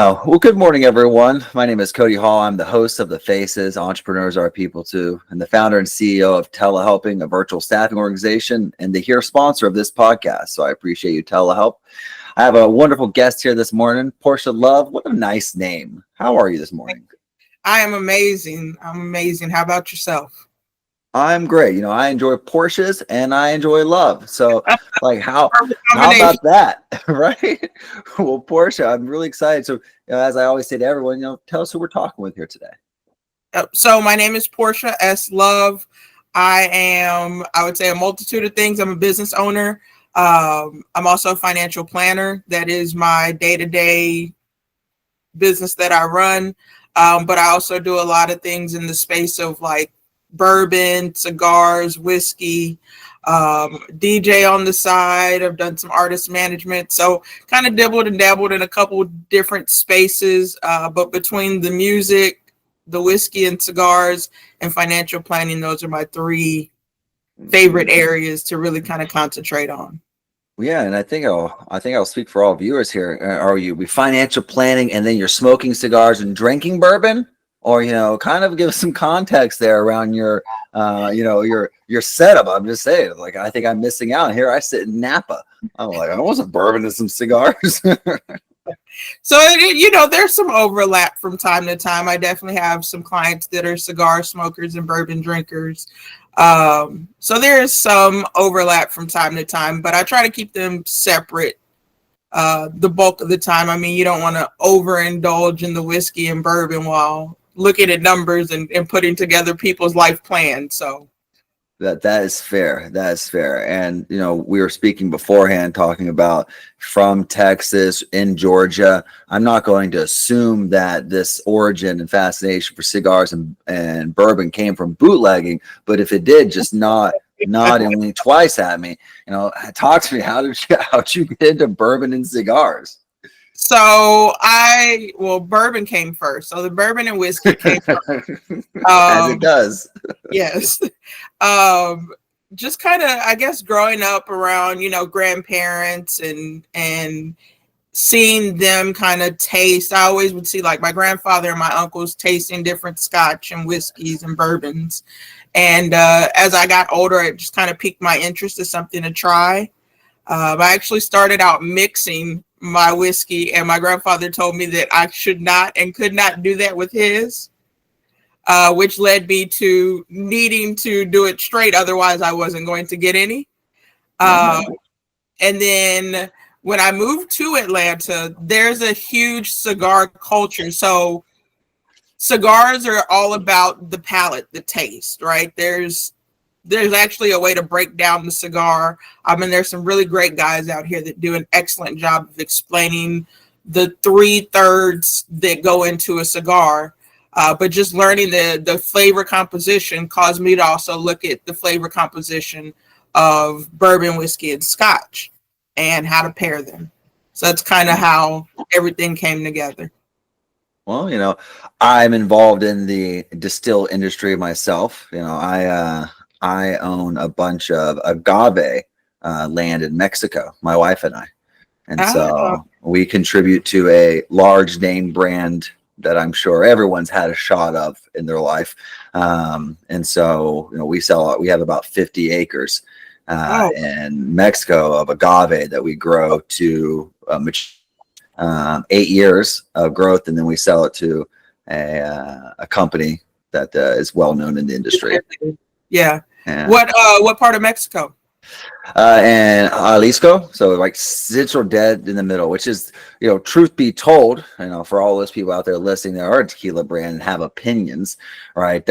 Well, good morning, everyone. My name is Cody Hall. I'm the host of The Faces, Entrepreneurs Are People Too, and the founder and CEO of Telehelping, a virtual staffing organization, and the here sponsor of this podcast. So I appreciate you, Telehelp. I have a wonderful guest here this morning, Porsche Love. What a nice name. How are you this morning? I am amazing. I'm amazing. How about yourself? I'm great. You know, I enjoy Porsches and I enjoy love. So, like, how Perfect how combination. about that, right? Well, Porsche, I'm really excited. So, as I always say to everyone, tell us who we're talking with here today. So my name is Porsche S. Love. I would say, a multitude of things. I'm a business owner. I'm also a financial planner. That is my day-to-day business that I run. But I also do a lot of things in the space of like bourbon, cigars, whiskey, DJ on the side. I've done some artist management. So kind of dabbled and dabbled in a couple different spaces. But between the music, the whiskey and cigars, and financial planning, those are my three favorite areas to really kind of concentrate on. Yeah, and I think I'll speak for all viewers here. Are you be financial planning and then you're smoking cigars and drinking bourbon, or kind of give us some context there around your setup? I'm just saying, like, I think I'm missing out here. I sit in Napa. I'm like, I want some bourbon and some cigars. So, there's some overlap from time to time. I definitely have some clients that are cigar smokers and bourbon drinkers. So there is some overlap from time to time, but I try to keep them separate the bulk of the time. I mean, you don't want to overindulge in the whiskey and bourbon while looking at numbers and putting together people's life plans. So That is fair. That is fair. And we were speaking beforehand, talking about from Texas in Georgia. I'm not going to assume that this origin and fascination for cigars and bourbon came from bootlegging, but if it did, just not only twice at me. Talk to me. How'd you get into bourbon and cigars? So bourbon came first. So the bourbon and whiskey came first. As it does. Yes. Just kind of, I guess, growing up around, grandparents and seeing them kind of taste. I always would see like my grandfather and my uncles tasting different scotch and whiskeys and bourbons. And as I got older, it just kind of piqued my interest as something to try. I actually started out mixing my whiskey, and my grandfather told me that I should not and could not do that with his, which led me to needing to do it straight. Otherwise, I wasn't going to get any. And then when I moved to Atlanta, there's a huge cigar culture. So cigars are all about the palate, the taste, right? There's actually a way to break down the cigar. I mean, there's some really great guys out here that do an excellent job of explaining the 3/3 that go into a cigar. But just learning the flavor composition caused me to also look at the flavor composition of bourbon, whiskey, and scotch and how to pair them. So that's kind of how everything came together. Well, I'm involved in the distill industry myself. I own a bunch of agave land in Mexico, my wife and I. And so we contribute to a large name brand that I'm sure everyone's had a shot of in their life. And so, we have about 50 acres in Mexico of agave that we grow to 8 years of growth. And then we sell it to a company that is well known in the industry. Yeah. And, What part of Mexico? and Jalisco, so like Central Dead in the middle, which is, truth be told, for all those people out there listening that are a tequila brand and have opinions, right?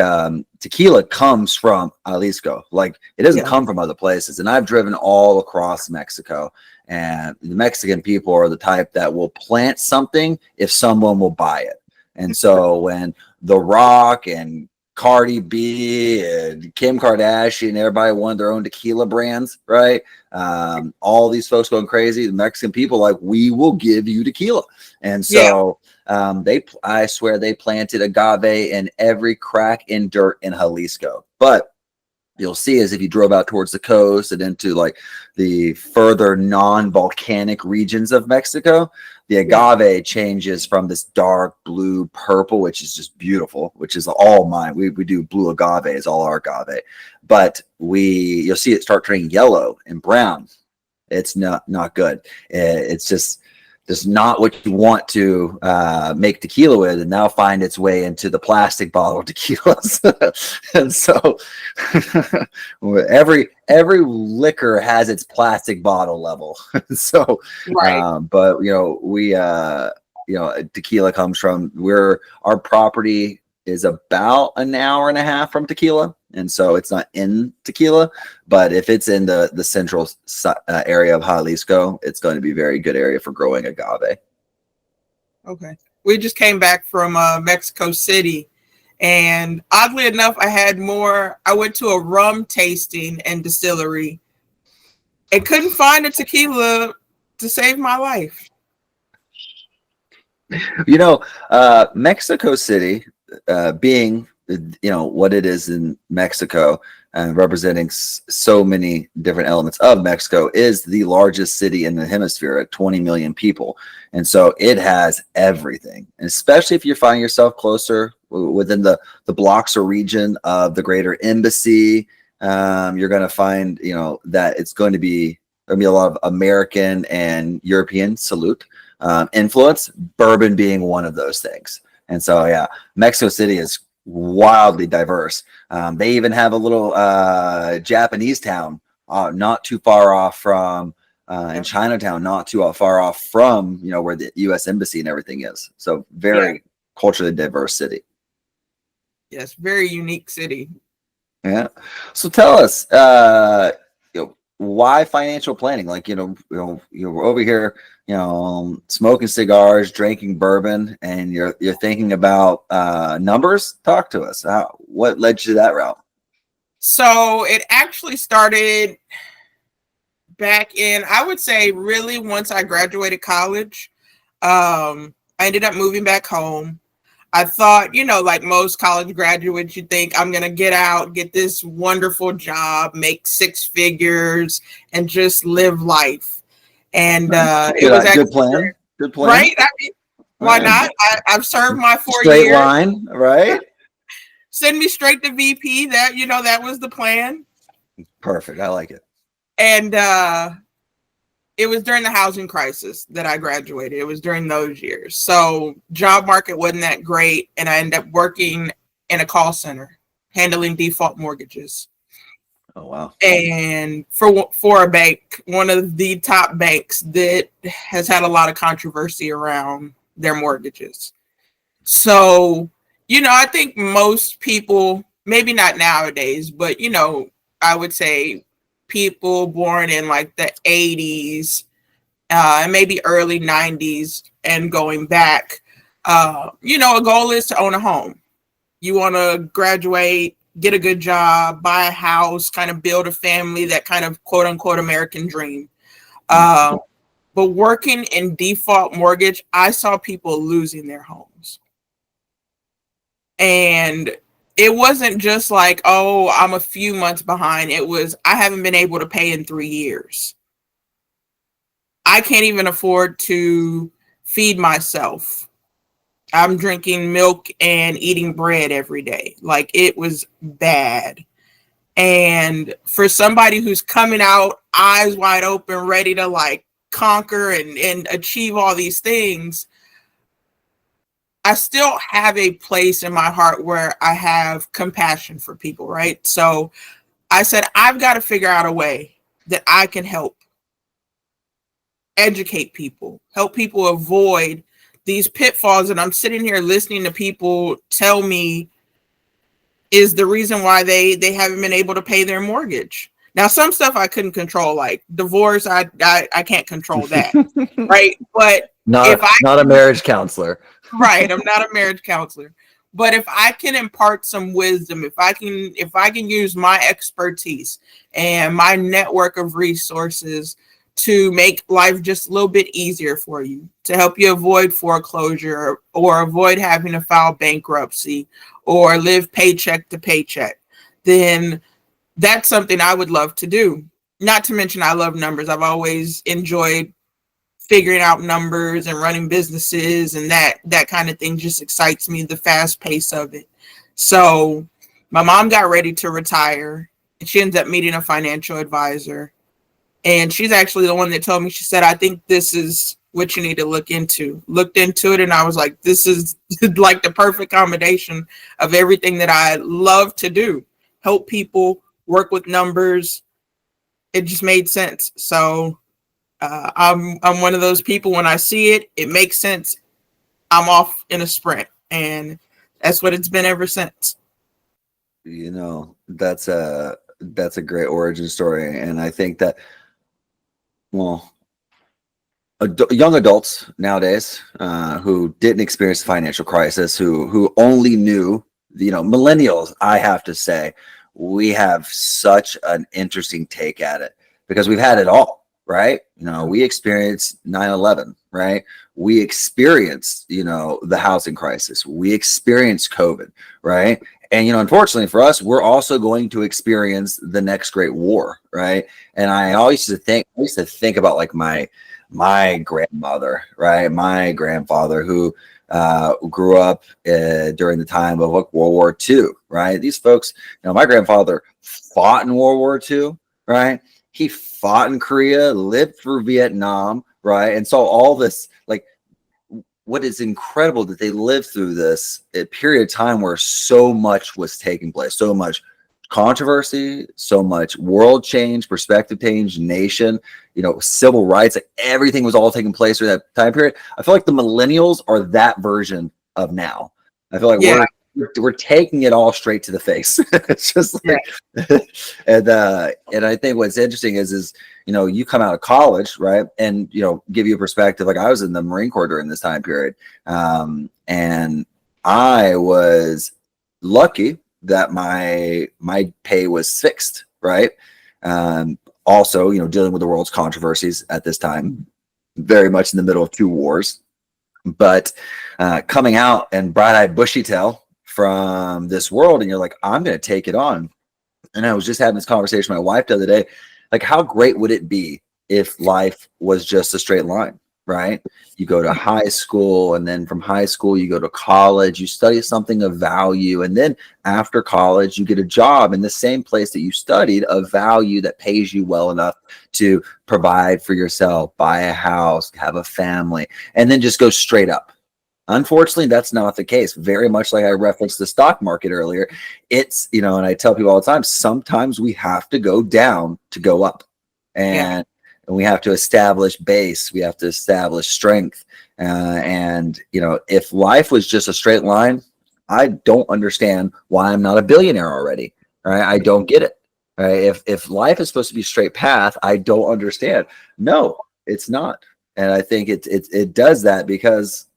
Tequila comes from Jalisco, like it doesn't come from other places. And I've driven all across Mexico, and the Mexican people are the type that will plant something if someone will buy it. And so when The Rock and Cardi B and Kim Kardashian, everybody wanted their own tequila brands, right? All these folks going crazy. The Mexican people like, we will give you tequila. And so I swear they planted agave in every crack in dirt in Jalisco. But you'll see is if you drove out towards the coast and into like the further non-volcanic regions of Mexico, the agave changes from this dark blue purple, which is just beautiful, which is all mine. We do blue agave is all our agave, but you'll see it start turning yellow and brown. It's not good. It's just not what you want to make tequila with, and now find its way into the plastic bottle tequilas. And so every liquor has its plastic bottle level. So, Right. but we tequila comes from our property is about an hour and a half from tequila, and so it's not in tequila, but if it's in the central area of Jalisco, it's going to be a very good area for growing agave. Okay. We just came back from Mexico City, and oddly enough, I went to a rum tasting and distillery and couldn't find a tequila to save my life. Mexico City, being what it is in Mexico and representing so many different elements of Mexico, is the largest city in the hemisphere at 20 million people. And so it has everything, and especially if you find yourself closer within the blocks or region of the greater embassy, you're going to find, that it's going to be a lot of American and European salute influence, bourbon being one of those things. And so, yeah, Mexico City is wildly diverse. They even have a little Japanese town not too far off from, in Chinatown, not too far off from, where the U.S. Embassy and everything is. So very culturally diverse city. Yes, very unique city. Yeah. So tell us, why financial planning? Like, you're over here, smoking cigars, drinking bourbon, and you're thinking about numbers. Talk to us. What led you to that route? So it actually started back in, I would say, really once I graduated college. I ended up moving back home. I thought, like most college graduates, you think I'm going to get out, get this wonderful job, make six figures, and just live life. And it was actually good plan. Good plan. Right? I mean, why not? I've served my 4 Straight years. line, right? Send me straight to VP. That was the plan. Perfect. I like it. And it was during the housing crisis that I graduated. It was during those years. So job market wasn't that great. And I ended up working in a call center, handling default mortgages. Oh, wow. And for a bank, one of the top banks that has had a lot of controversy around their mortgages. So, I think most people, maybe not nowadays, but, I would say people born in like the 80s and maybe early 90s and going back, a goal is to own a home. You want to graduate, get a good job, buy a house, kind of build a family, that kind of quote unquote American dream. But working in default mortgage, I saw people losing their homes. And it wasn't just like, oh, I'm a few months behind. It was, I haven't been able to pay in 3 years. I can't even afford to feed myself. I'm drinking milk and eating bread every day. Like, it was bad. And for somebody who's coming out eyes wide open, ready to like conquer and achieve all these things, I still have a place in my heart where I have compassion for people, right? So I said, I've got to figure out a way that I can help educate people, help people avoid these pitfalls. And I'm sitting here listening to people tell me is the reason why they haven't been able to pay their mortgage. Now, some stuff I couldn't control, like divorce, I can't control that, right? But not a marriage counselor. Right, I'm not a marriage counselor. But if I can impart some wisdom, if I can use my expertise and my network of resources to make life just a little bit easier for you, to help you avoid foreclosure or avoid having to file bankruptcy or live paycheck to paycheck, then that's something I would love to do. Not to mention, I love numbers. I've always enjoyed figuring out numbers and running businesses, and that kind of thing just excites me, the fast pace of it. So my mom got ready to retire, and she ends up meeting a financial advisor. And she's actually the one that told me, she said, I think this is what you need to look into. Looked into it, and I was like, this is like the perfect combination of everything that I love to do. Help people, work with numbers. It just made sense. So I'm one of those people, when I see it, it makes sense. I'm off in a sprint, and that's what it's been ever since. That's a great origin story, and I think that, well, young adults nowadays who didn't experience the financial crisis, who only knew, millennials, I have to say, we have such an interesting take at it because we've had it all, right? We experienced 9/11, right? We experienced, the housing crisis. We experienced COVID, right? And unfortunately for us, we're also going to experience the next great war, right? And I used to think about like my grandmother, right? My grandfather who grew up during the time of like World War II, right? These folks, my grandfather fought in World War II, right? He fought in Korea, lived through Vietnam, right? And saw all this, like, what is incredible that they lived through this period of time where so much was taking place, so much controversy, so much world change, perspective change, nation, civil rights, like everything was all taking place during that time period. I feel like the millennials are that version of now. I feel like we're taking it all straight to the face. It's just like, and I think what's interesting is you come out of college, right, and give you a perspective. Like I was in the Marine Corps during this time period, and I was lucky that my pay was fixed, right? Also, dealing with the world's controversies at this time, very much in the middle of two wars, but coming out and bright-eyed, bushy-tail from this world, and you're like, I'm going to take it on. And I was just having this conversation with my wife the other day, like, how great would it be if life was just a straight line, right? You go to high school, and then from high school, you go to college, you study something of value. And then after college, you get a job in the same place that you studied of value that pays you well enough to provide for yourself, buy a house, have a family, and then just go straight up. Unfortunately, that's not the case. Very much like I referenced the stock market earlier. It's, and I tell people all the time, sometimes we have to go down to go up. And we have to establish base. We have to establish strength. And if life was just a straight line, I don't understand why I'm not a billionaire already. Right? I don't get it. Right? If life is supposed to be a straight path, I don't understand. No, it's not. And I think it does that because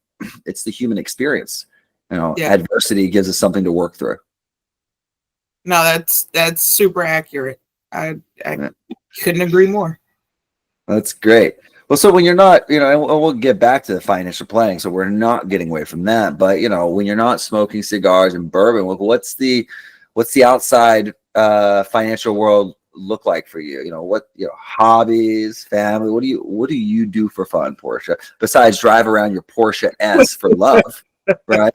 it's the human experience. Adversity gives us something to work through. No, that's super accurate. I couldn't agree more. That's great. Well, so when you're not, and we'll get back to the financial planning, so we're not getting away from that. But when you're not smoking cigars and bourbon, what's the outside financial world look like for you? What hobbies, family? What do you do for fun, Porsche? Besides drive around your Porsche S for love, right?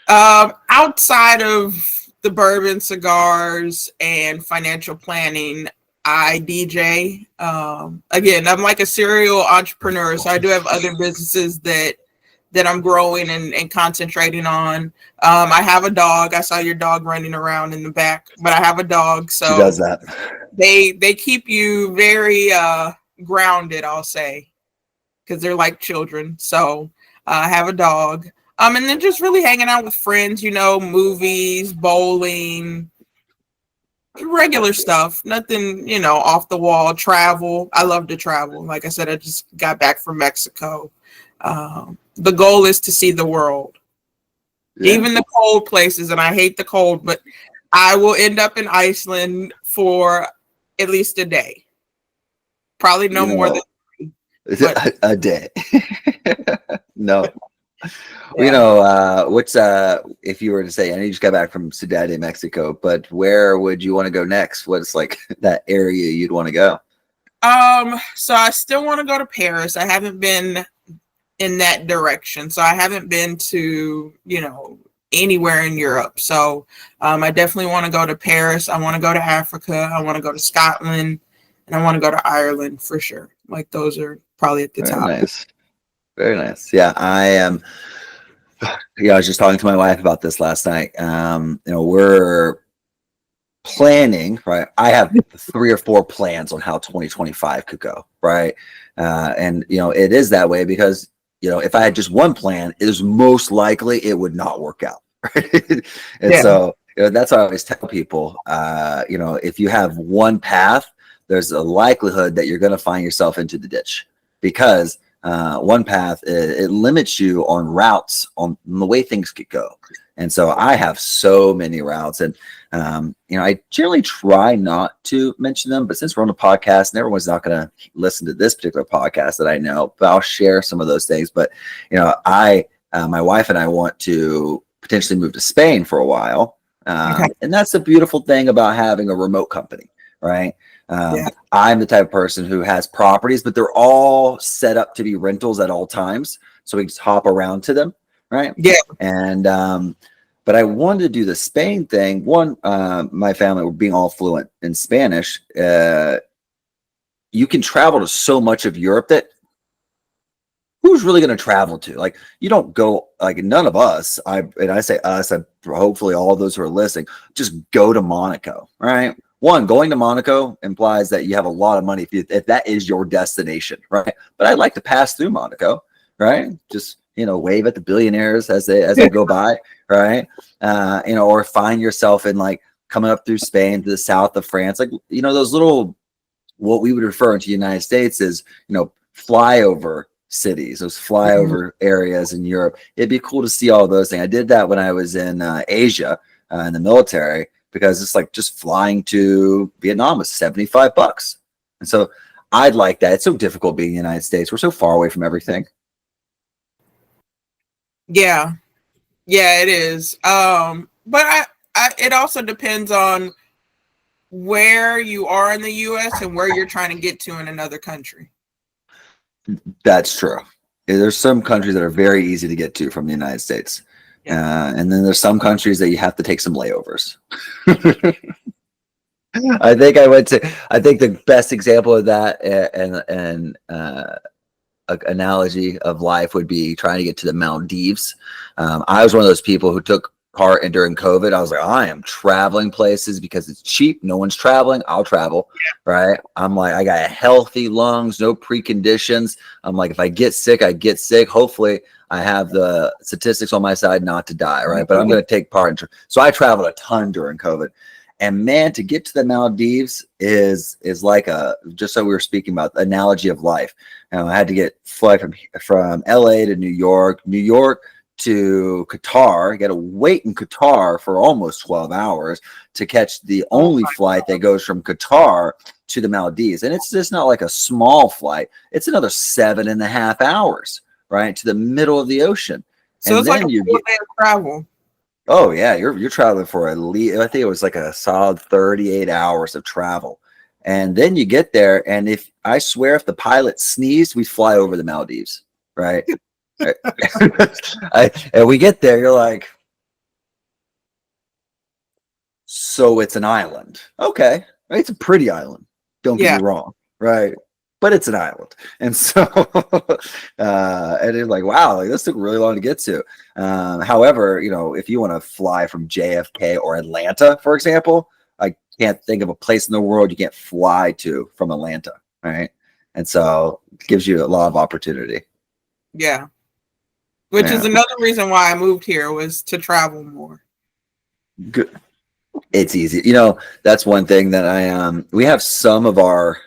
Outside of the bourbon, cigars, and financial planning, I DJ. Again, I'm like a serial entrepreneur, so I do have other businesses that I'm growing and concentrating on. I have a dog. I saw your dog running around in the back, but I have a dog, so she does that. They keep you very grounded, I'll say, because they're like children. So I have a dog. And then just really hanging out with friends, movies, bowling, regular stuff, nothing, off the wall. Travel. I love to travel. Like I said, I just got back from Mexico. The goal is to see the world, even the cold places. And I hate the cold, but I will end up in Iceland for at least a day. Probably no more than a day. No. You Yeah. know, what's if you were to say, I know you just got back from Ciudad de Mexico, but where would you want to go next? What's like that area you'd want to go? So I still want to go to Paris. I haven't been in that direction. So I haven't been to, anywhere in Europe. So I definitely want to go to Paris. I want to go to Africa. I want to go to Scotland, and I want to go to Ireland for sure. Like those are probably at the Very top. nice. Very nice. Yeah, I am. Yeah, I was just talking to my wife about this last night. We're planning, right? I have 3 or 4 plans on how 2025 could go, right? And it is that way because if I had just one plan, it is most likely it would not work out, right? And Yeah. so that's what I always tell people. If you have one path, there's a likelihood that you're going to find yourself into the ditch because one path it limits you on routes on the way things could go. And so I have so many routes, and I generally try not to mention them, but since we're on a podcast and everyone's not going to listen to this particular podcast that I know, but I'll share some of those things. But my wife and I want to potentially move to Spain for a while, Okay. and that's the beautiful thing about having a remote company, right? Yeah. I'm the type of person who has properties, but they're all set up to be rentals at all times, so we can just hop around to them, right? Yeah. And but I wanted to do the Spain thing. One, my family were being all fluent in Spanish. You can travel to so much of Europe that who's really going to travel to? Like, you don't go, like, none of us, I say us, hopefully all of those who are listening, just go to Monaco, right? One, going to Monaco implies that you have a lot of money if that is your destination, right? But I'd like to pass through Monaco, right? Just wave at the billionaires as they go by, right? Or find yourself in like coming up through Spain to the south of France, like those little what we would refer to the United States as flyover cities, those flyover areas in Europe. It'd be cool to see all those things. I did that when I was in Asia in the military because it's like just flying to Vietnam was $75, and so I'd like that. It's so difficult being in the United States. We're so far away from everything. Yeah. Yeah, it is. But it also depends on where you are in the US and where you're trying to get to in another country. That's true. There's some countries that are very easy to get to from the United States. Yeah. And then there's some countries that you have to take some layovers. I think the best example of that and analogy of life would be trying to get to the Maldives. I was one of those people who took part in during COVID. I was like, I am traveling places because it's cheap. No one's traveling. I'll travel. Yeah. Right. I'm like, I got healthy lungs, no preconditions. I'm like, if I get sick, I get sick. Hopefully I have the statistics on my side not to die. Right. But I'm going to take part. So I traveled a ton during COVID. And man, to get to the Maldives is like just so we were speaking about the analogy of life. I had to fly from LA to New York to Qatar. You got to wait in Qatar for almost 12 hours to catch the only flight that goes from Qatar to the Maldives. And it's just not like a small flight. It's another 7.5 hours, right, to the middle of the ocean. So and it's then like a you 4-day travel. Oh yeah, you're traveling for at least, I think it was like a solid 38 hours of travel. And then you get there, and if the pilot sneezed, we fly over the Maldives, right? And we get there, you're like, so it's an island. Okay. It's a pretty island. Don't get me wrong, right? But it's an island. And so and it's like, wow, like this took really long to get to. However, if you want to fly from JFK or Atlanta, for example, I can't think of a place in the world you can't fly to from Atlanta, right? And so it gives you a lot of opportunity. Yeah. Which is another reason why I moved here, was to travel more. Good. It's easy. That's one thing that we have some of our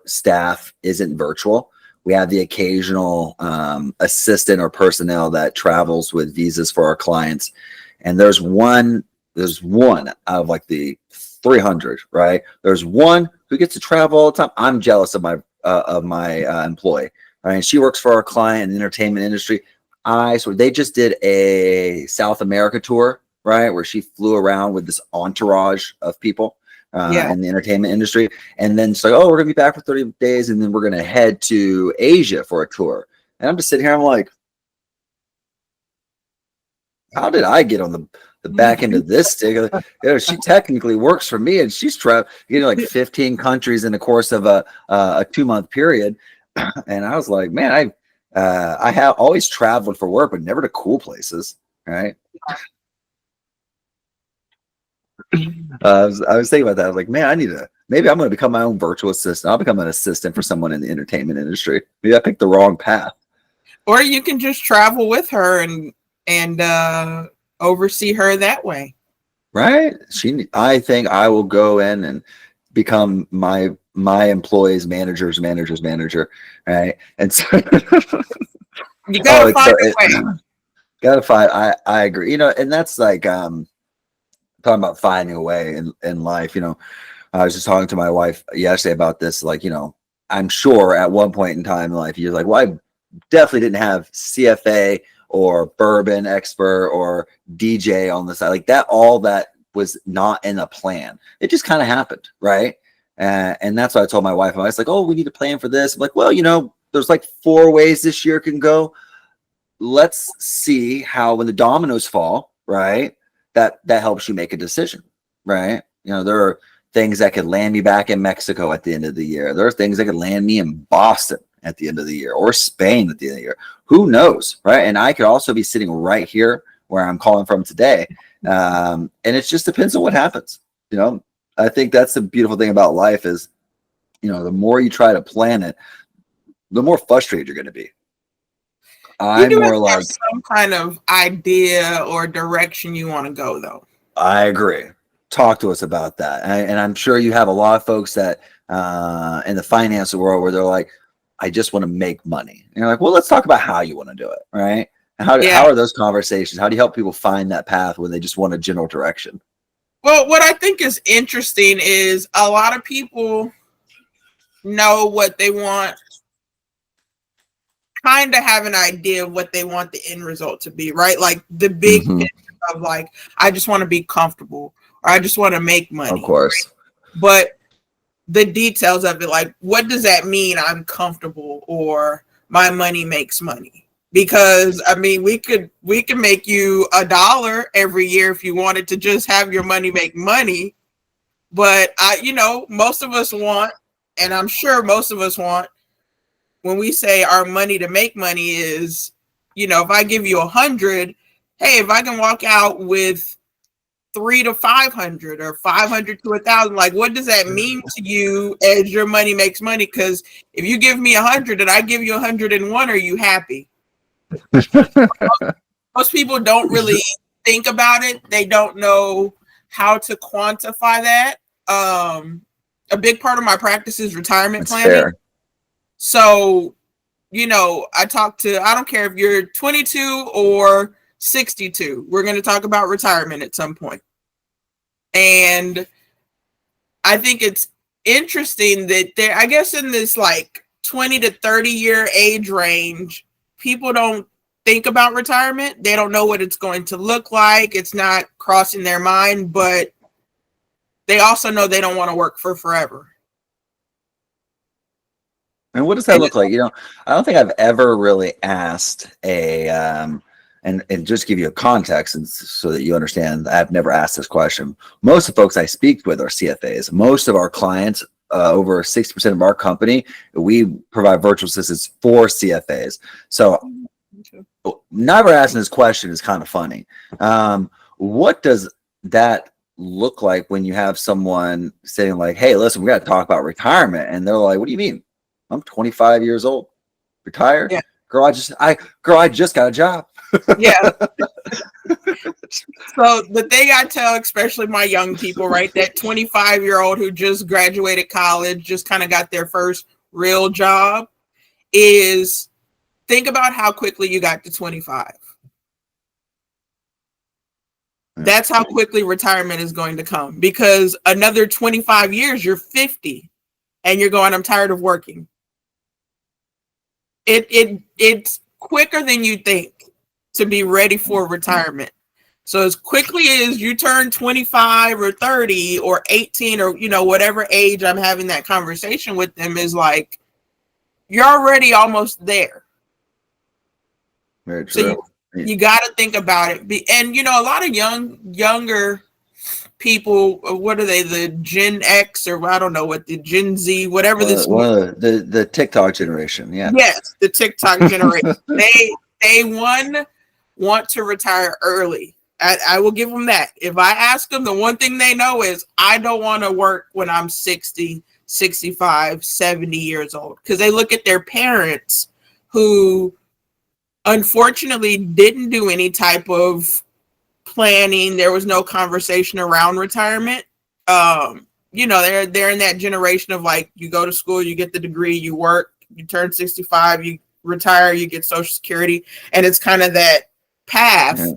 staff isn't virtual. We have the occasional assistant or personnel that travels with visas for our clients. And there's one out of like the 300, right? There's one who gets to travel all the time. I'm jealous of my employee, right? And she works for our client in the entertainment industry. I swear they just did a South America tour, right? Where she flew around with this entourage of people Yeah. in the entertainment industry. And then it's like, oh, we're going to be back for 30 days. And then we're going to head to Asia for a tour. And I'm just sitting here, I'm like, how did I get on the back end of this stick? You know, she technically works for me, and she's like 15 countries in the course of a 2-month period. And I was like, man, I have always traveled for work, but never to cool places, right? I was thinking about that. I was like, man, maybe I'm going to become my own virtual assistant. I'll become an assistant for someone in the entertainment industry. Maybe I picked the wrong path. Or you can just travel with her and oversee her that way. Right? I think I will go in and become my employees' manager's manager, right? And so, you gotta find a way. Gotta find. I agree. You know, and that's like talking about finding a way in life. You know, I was just talking to my wife yesterday about this. Like, you know, I'm sure at one point in time in life, you're like, well, I definitely didn't have CFA or bourbon expert or DJ on the side like that. All that was not in a plan. It just kind of happened, right? And that's why I told my wife. I was like, "Oh, we need a plan for this." I'm like, well, you know, there's like 4 ways this year can go. Let's see how when the dominoes fall, right? That helps you make a decision, right? You know, there are things that could land me back in Mexico at the end of the year. There are things that could land me in Boston at the end of the year or Spain at the end of the year. Who knows, right? And I could also be sitting right here where I'm calling from today. And it just depends on what happens. You know, I think that's the beautiful thing about life is, you know, the more you try to plan it, the more frustrated you're going to be. You do have to have some kind of idea or direction you want to go, though. I agree. Talk to us about that. And I'm sure you have a lot of folks that in the finance world where they're like, I just want to make money. And you're like, well, let's talk about how you want to do it, right? And how are those conversations? How do you help people find that path when they just want a general direction? Well, what I think is interesting is a lot of people know what they want, kind of have an idea of what they want the end result to be, right? Like the big picture of like, I just want to be comfortable or I just want to make money. Of course. Right? But the details of it, like, what does that mean? I'm comfortable or my money makes money. Because I mean, we could make you $1 every year if you wanted to just have your money make money. But most of us want, and I'm sure most of us want, when we say our money to make money is, if I give you 100, hey, if I can walk out with 300 to 500 or 500 to 1,000, like what does that mean to you as your money makes money? Because if you give me 100 and I give you 101, are you happy? Most people don't really think about it. They don't know how to quantify that. A big part of my practice is retirement planning. Fair. So, I don't care if you're 22 or 62, we're going to talk about retirement at some point. And I think it's interesting that I guess in this like 20 to 30 year age range, people don't think about retirement. They don't know what it's going to look like. It's not crossing their mind, but they also know they don't want to work for forever. And what does that look like? I don't think I've ever really asked and just give you a context and so that you understand, I've never asked this question. Most of the folks I speak with are CFAs. Most of our clients, over 60% of our company, we provide virtual assistants for CFAs. So never asking this question is kind of funny. What does that look like when you have someone saying like, hey, listen, we got to talk about retirement. And they're like, what do you mean? I'm 25 years old, retired. Yeah. Girl, I just got a job. Yeah. So the thing I tell, especially my young people, right, that 25-year-old who just graduated college, just kind of got their first real job, is think about how quickly you got to 25. Yeah. That's how quickly retirement is going to come, because another 25 years, you're 50 and you're going, I'm tired of working. It's quicker than you think. to be ready for retirement. So as quickly as you turn 25 or 30 or 18 or, you know, whatever age I'm having that conversation with them is like, you're already almost there. Very So true. you got to think about it. And, you know, a lot of younger people, what are they, the Gen X or I don't know what, the Gen Z, whatever this. One of the TikTok generation. Yeah. Yes, the TikTok generation. They want to retire early. I will give them that. If I ask them, the one thing they know is I don't want to work when I'm 60, 65, 70 years old. Because they look at their parents who unfortunately didn't do any type of planning. There was no conversation around retirement. You know, they're in that generation of like, you go to school, you get the degree, you work, you turn 65, you retire, you get Social Security, and it's kind of that path. Yeah.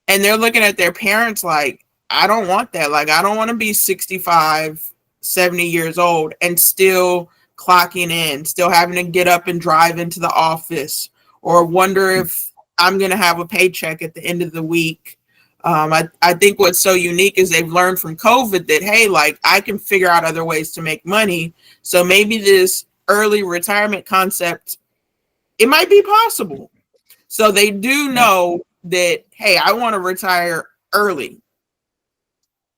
And they're looking at their parents like, I don't want that. Like, I don't want to be 65, 70 years old and still clocking in, still having to get up and drive into the office, or wonder if I'm going to have a paycheck at the end of the week. I think what's so unique is they've learned from COVID that, hey, like, I can figure out other ways to make money. So maybe this early retirement concept, it might be possible. So they do know that, hey, I want to retire early.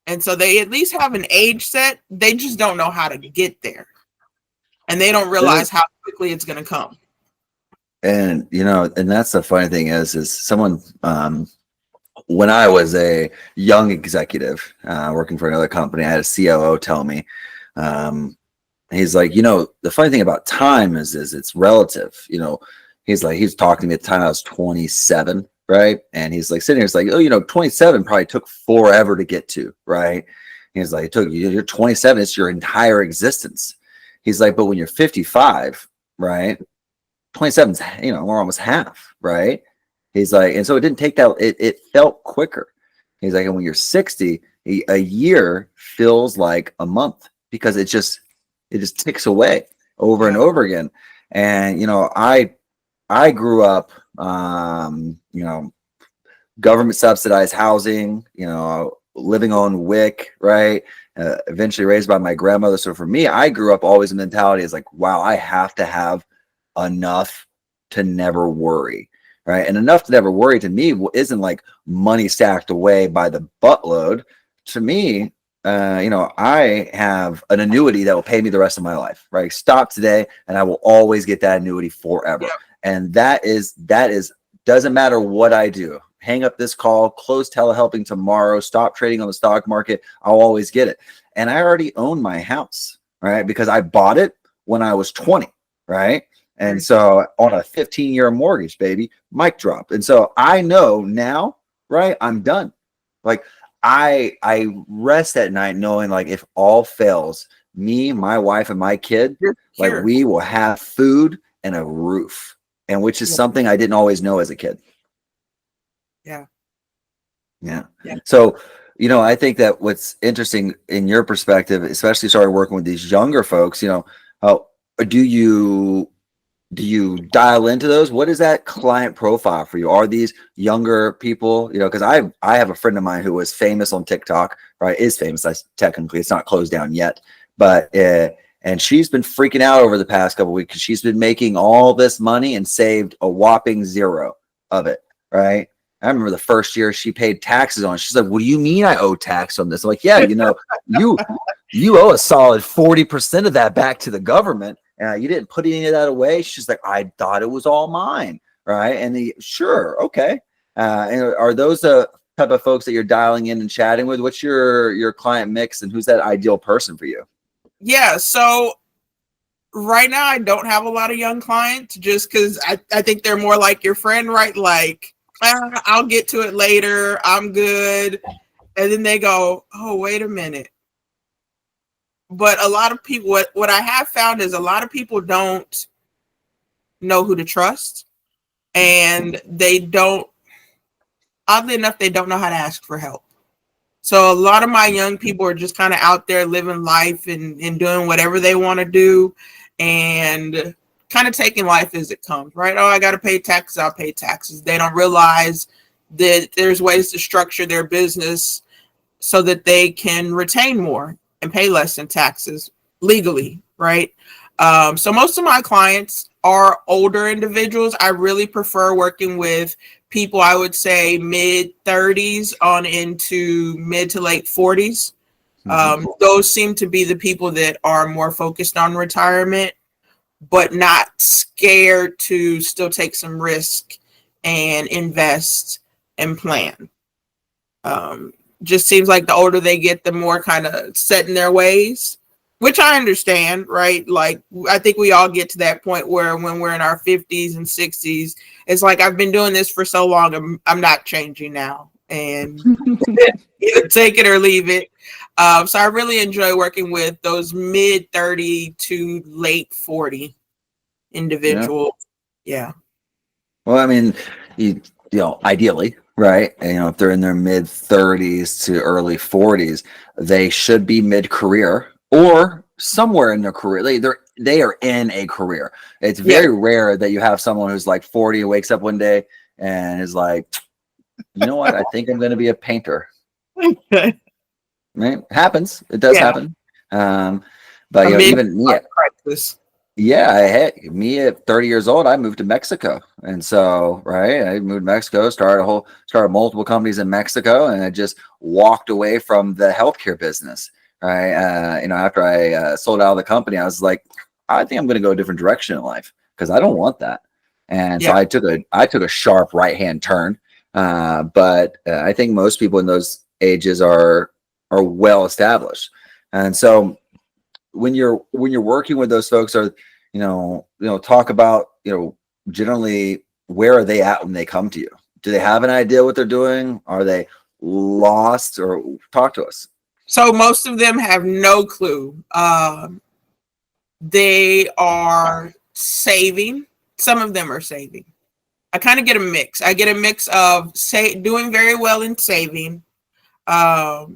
And so they at least have an age set. They just don't know how to get there. And they don't realize how quickly it's going to come. And, you know, and that's the funny thing is someone, when I was a young executive working for another company, I had a COO tell me, he's like, you know, the funny thing about time is it's relative. You know, he's talking to me at the time I was 27, right? And he's like sitting here, it's like, oh, you know, 27 probably took forever to get to, right? He's like, you're 27, it's your entire existence. He's like, but when you're 55, right? 27's, you know, we're almost half, right? He's like, and so it didn't take that, it felt quicker. He's like, and when you're 60, a year feels like a month because it just ticks away over and over again. And, you know, I grew up, you know, government subsidized housing, you know, living on WIC, right? Eventually raised by my grandmother. So for me, I grew up always in the mentality is like, wow, I have to have enough to never worry, right? And enough to never worry to me isn't like money stacked away by the buttload. To me, you know, I have an annuity that will pay me the rest of my life, right? Stop today and I will always get that annuity forever. Yep. And that is doesn't matter what I do. Hang up this call, close telehelping tomorrow, stop trading on the stock market. I'll always get it. And I already own my house, right? Because I bought it when I was 20, right? And so on a 15-year mortgage, baby, mic drop. And so I know now, right? I'm done. Like I rest at night knowing like if all fails, me, my wife, and my kid, like we will have food and a roof. And which is something I didn't always know as a kid. Yeah. So, you know, I think that what's interesting in your perspective, especially started working with these younger folks, you know, how do you dial into those? What is that client profile for you? Are these younger people, you know, because I have a friend of mine who was famous on TikTok, right? Is famous. Technically, it's not closed down yet, but and she's been freaking out over the past couple of weeks because she's been making all this money and saved a whopping zero of it, right? I remember the first year she paid taxes on it. She's like, what do you mean I owe tax on this? I'm like, yeah, you know, you owe a solid 40% of that back to the government. You didn't put any of that away. She's like, I thought it was all mine, right? And sure, okay. And are those the type of folks that you're dialing in and chatting with? What's your client mix and who's that ideal person for you? Yeah, so right now I don't have a lot of young clients just because I think they're more like your friend, right? Like, I'll get to it later. I'm good. And then they go, oh, wait a minute. But a lot of people, what I have found is a lot of people don't know who to trust. And they don't, oddly enough, they don't know how to ask for help. So a lot of my young people are just kind of out there living life and doing whatever they want to do and kind of taking life as it comes, right? Oh, I got to pay taxes. I'll pay taxes. They don't realize that there's ways to structure their business so that they can retain more and pay less in taxes legally, right? So most of my clients are older individuals. I really prefer working with people, I would say mid 30s on into mid to late 40s. Those seem to be the people that are more focused on retirement, but not scared to still take some risk and invest and plan. Just seems like the older they get, the more kind of set in their ways, which I understand, right? Like, I think we all get to that point where when we're in our 50s and 60s, it's like, I've been doing this for so long, I'm not changing now. And either take it or leave it. So I really enjoy working with those mid 30 to late 40 individuals. Yeah. Well, I mean, ideally, right? And, if they're in their mid 30s to early 40s, they should be mid career or somewhere in their career. They are in a career. It's very rare that you have someone who's like 40 and wakes up one day and is like, you know what? I think I'm going to be a painter. Right? It happens. It does happen. But even me, me at 30 years old, I moved to Mexico, and so I moved to Mexico, started multiple companies in Mexico, and I just walked away from the healthcare business. Right, after I sold out of the company, I was like, I think I'm going to go a different direction in life because I don't want that. And so I took a sharp right hand turn. But I think most people in those ages are well established, and so when you're working with those folks, are talk about generally where are they at when they come to you? Do they have an idea what they're doing? Are they lost? Or talk to us. So most of them have no clue. They are saving. Some of them are saving. I kind of get a mix. I get a mix of doing very well in saving, a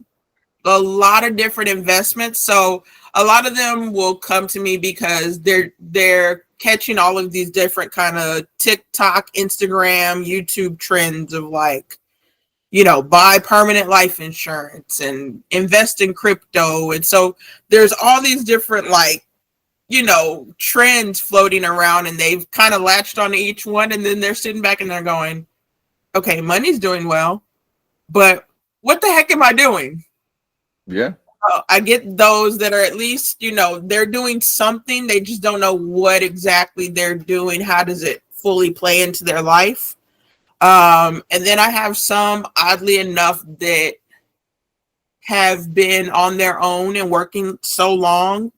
lot of different investments. So a lot of them will come to me because they're catching all of these different kind of TikTok, Instagram, YouTube trends of like, buy permanent life insurance and invest in crypto. And so there's all these different trends floating around, and they've kind of latched on to each one, and then they're sitting back and they're going, okay, money's doing well, but what the heck am I doing? Yeah. I get those that are at least, they're doing something. They just don't know what exactly they're doing. How does it fully play into their life? And then I have some, oddly enough, that have been on their own and working so long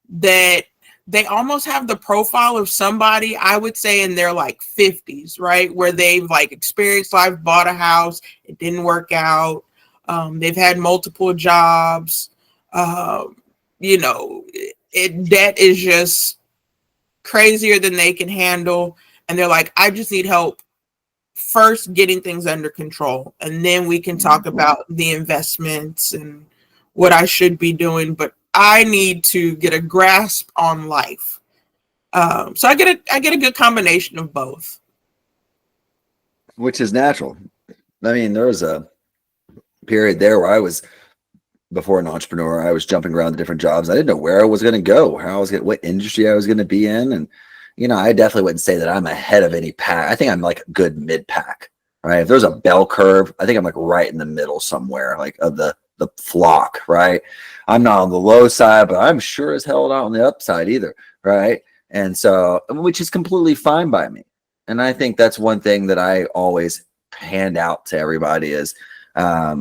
that they almost have the profile of somebody, I would say, in their 50s, right? Where they've experienced life, bought a house, it didn't work out. They've had multiple jobs. Debt is just crazier than they can handle. And they're like, I just need help first getting things under control. And then we can talk about the investments and what I should be doing. But I need to get a grasp on life. So I get a good combination of both. Which is natural. I mean, there was a period there where I was, before an entrepreneur, I was jumping around the different jobs. I didn't know where I was going to go, what industry I was going to be in. And, I definitely wouldn't say that I'm ahead of any pack. I think I'm like a good mid pack, right? If there's a bell curve, I think I'm right in the middle somewhere, of the flock, right? I'm not on the low side, but I'm sure as hell not on the upside either, right? And so, which is completely fine by me. And I think that's one thing that I always hand out to everybody is, I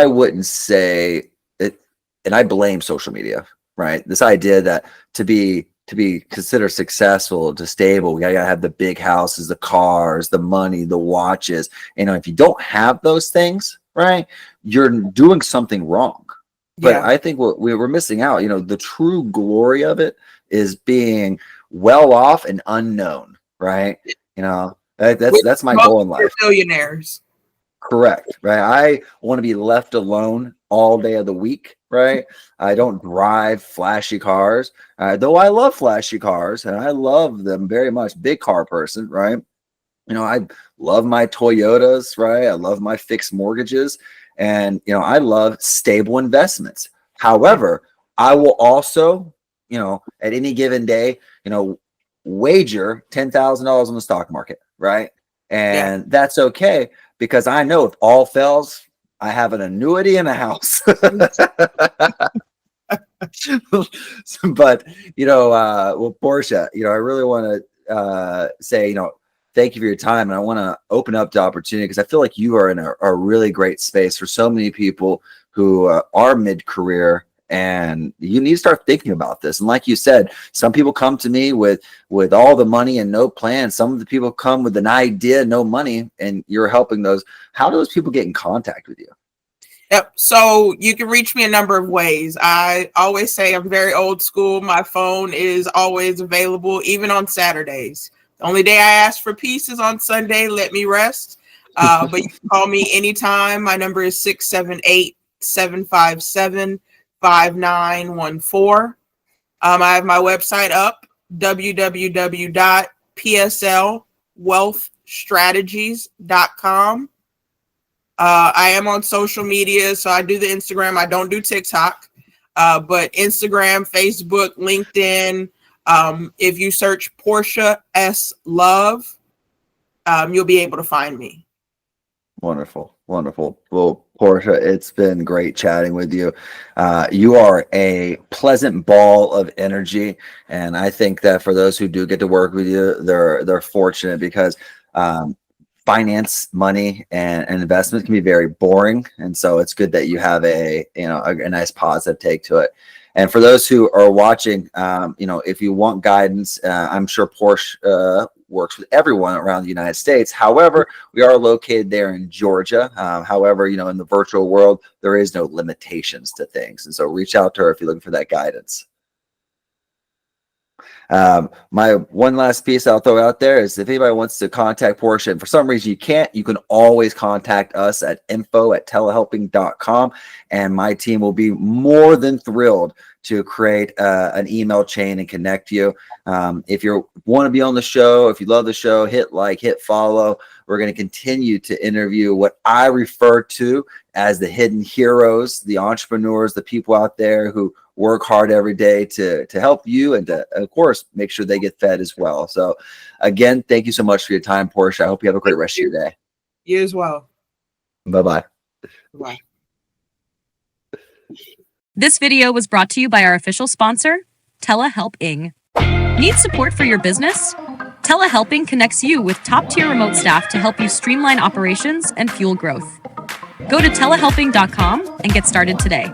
wouldn't say it, and I blame social media, right? This idea that to be considered successful, to stable, we gotta have the big houses, the cars, the money, the watches. If you don't have those things, right, you're doing something wrong. But I think what we're missing out, the true glory of it is being well off and unknown, right? That's my goal in life. Millionaires. Correct, right? I want to be left alone all day of the week, right? I don't drive flashy cars, though I love flashy cars and I love them very much. Big car person, right? I love my Toyotas, right? I love my fixed mortgages, and I love stable investments. However, I will also, at any given day, wager $10,000 on the stock market, right? Yeah. And that's okay because I know if all fails, I have an annuity and a house. But well, Portia, I really want to say, thank you for your time, and I want to open up the opportunity because I feel like you are in a really great space for so many people who are mid-career, and you need to start thinking about this. And like you said, some people come to me with all the money and no plan. Some of the people come with an idea, no money, and you're helping those. How do those people get in contact with you? Yep. So you can reach me a number of ways. I always say I'm very old school. My phone is always available, even on Saturdays. The only day I ask for peace is on Sunday. Let me rest. But you can call me anytime. My number is 678-757-5914. I have my website up, www.pslwealthstrategies.com. I am on social media, so I do the Instagram. I don't do TikTok, but Instagram, Facebook, LinkedIn. If you search Porsche S Love, you'll be able to find me. Wonderful. Well, Portia, it's been great chatting with you. You are a pleasant ball of energy, and I think that for those who do get to work with you, they're fortunate because finance, money, and investment can be very boring, and so it's good that you have a nice positive take to it. And for those who are watching, if you want guidance, I'm sure Porsche works with everyone around the United States. However, we are located there in Georgia. However, in the virtual world, there is no limitations to things, and so reach out to her if you're looking for that guidance. My one last piece I'll throw out there is if anybody wants to contact Porsche and for some reason you can't, you can always contact us at info@telehelping.com, and my team will be more than thrilled to create an email chain and connect you. If you want to be on the show, if you love the show, hit like, hit follow. We're going to continue to interview what I refer to as the hidden heroes, the entrepreneurs, the people out there who work hard every day to help you and to, of course, make sure they get fed as well. So again, thank you so much for your time, Portia. I hope you have a great rest of your day. You as well. Bye-bye. Bye. This video was brought to you by our official sponsor, Telehelping. Need support for your business? Telehelping connects you with top-tier remote staff to help you streamline operations and fuel growth. Go to telehelping.com and get started today.